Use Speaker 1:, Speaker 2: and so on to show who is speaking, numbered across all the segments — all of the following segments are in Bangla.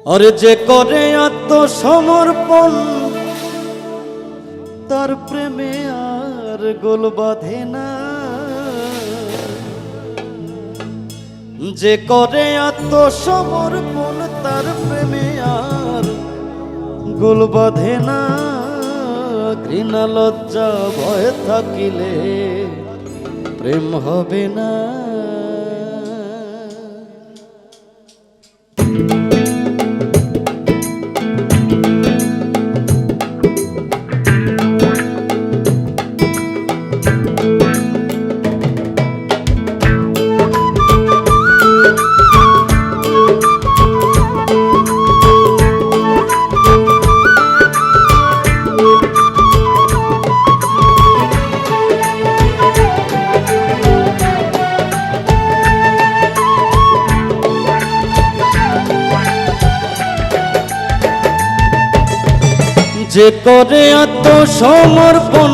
Speaker 1: আরে যে করে আত্মসমর্পণ তার প্রেমে আর গোল বাঁধে না, যে করে আত্মসমর্পণ তার প্রেমে আর গোল বাঁধে না। ঘৃণা লজ্জা ভয় থাকিলে প্রেম হবে না। যে করে আত্মসমর্পণ,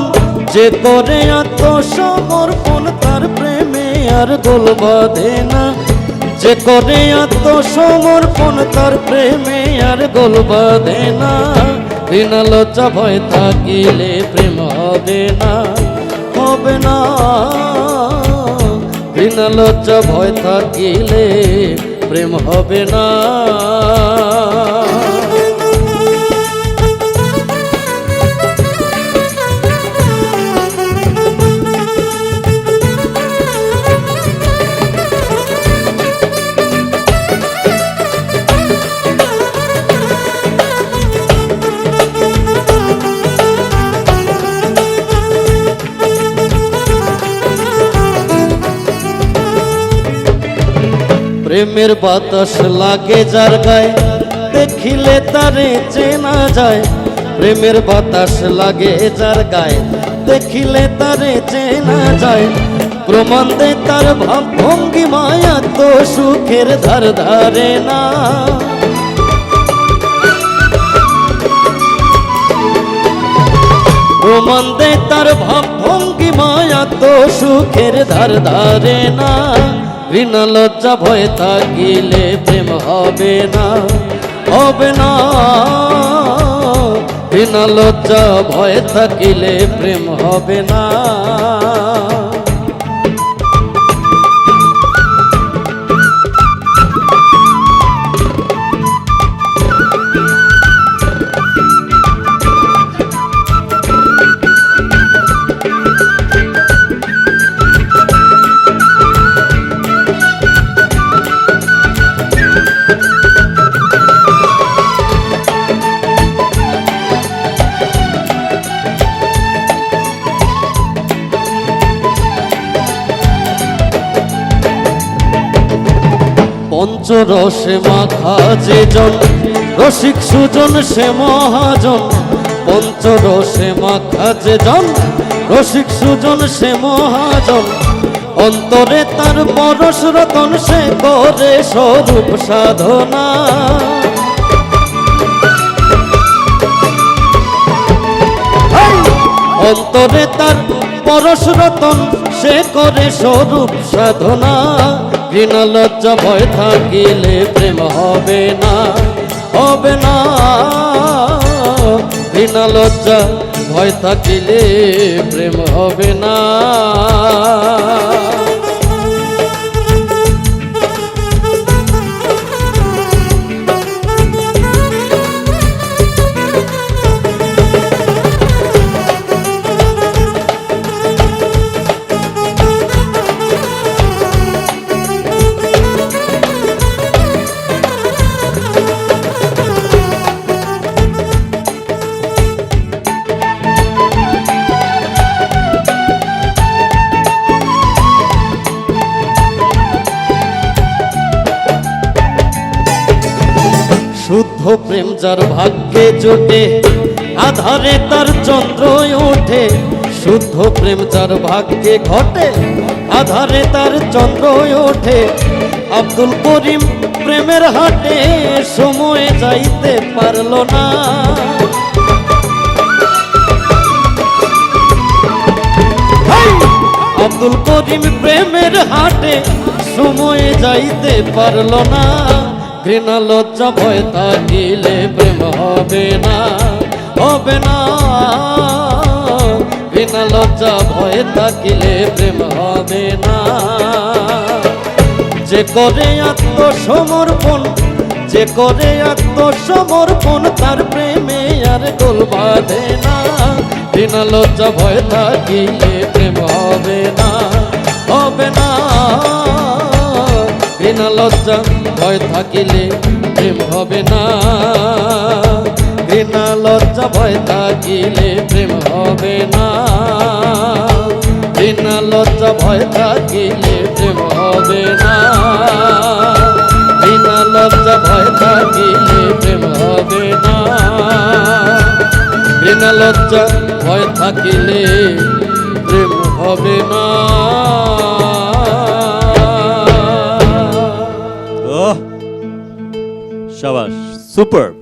Speaker 1: যে করে আত্মসমর্পণ তার প্রেমে আর গোল বাঁধে না, যে করে আত্মসমর্পণ তার প্রেমে আর গোল বাঁধে না। ঘৃণা লজ্জা ভয় থাকিলে প্রেম হবে না, হবে না। ঘৃণা লজ্জা ভয় থাকিলে প্রেম হবে না। প্রেমের বাতাস লাগে যার গায়ে দেখিলে তারে চেনা যায়, প্রেমের বাতাস লাগে যার গায়ে দেখিলে তারে চেনা যায়। প্রমাণ দেয় তার ভাব ভঙ্গি মায়া তো সুখের ধার ধারে না। প্রমাণ দেয় তার ভাব ভঙ্গি মায়া তো সুখের ধার ধারে না। ঘৃণা লজ্জা ভয় থাকিলে প্রেম হবে না, হবে না। ঘৃণা লজ্জা ভয় থাকিলে প্রেম হবে না। পঞ্চরসে মাখা যে জন রসিক সুজন সে মহাজন, পঞ্চরসে মাখা যে জন রসিক সুজন সে মহাজন। অন্তরে তার পরশ রতন সে করে স্বরূপ সাধনা, অন্তরে তার পরশ রতন সে করে স্বরূপ সাধনা। ঘৃণা লজ্জা ভয় থাকিলে প্রেম হবে না, হবে না। ঘৃণা লজ্জা ভয় থাকিলে প্রেম হবে না। শুদ্ধ প্রেম যার ভাগ্যে জোটে আধারে তার চন্দ্র ওঠে, শুদ্ধ প্রেম যার ভাগ্যে ঘটে আধারে তার চন্দ্র ওঠে। আব্দুল করিম প্রেমের হাটে সময়ে যাইতে পারল না, আব্দুল করিম প্রেমের হাটে সময়ে যাইতে পারল না। ঘৃণা লজ্জা ভয় থাকিলে প্রেম হবে না, হবে না। ঘৃণা লজ্জা ভয় থাকিলে প্রেম হবে না। যে করে আত্মসমর্পণ, যে করে আত্মসমর্পণ, তার প্রেমে আর গোল বাঁধে না। ঘৃণা লজ্জা ভয় থাকিলে প্রেম হবে না, হবে না। ঘৃণা লজ্জা ভয় থাকিলে প্রেম হবে না। ঘৃণা লজ্জা ভয় থাকিলে প্রেম হবে না। ঘৃণা লজ্জা ভয় থাকিলে প্রেম হবে না। ঘৃণা লজ্জা ভয় থাকিলে প্রেম হবে না। ঘৃণা লজ্জা ভয় থাকিলে প্রেম হবে না।
Speaker 2: শাবাশ, সুপার।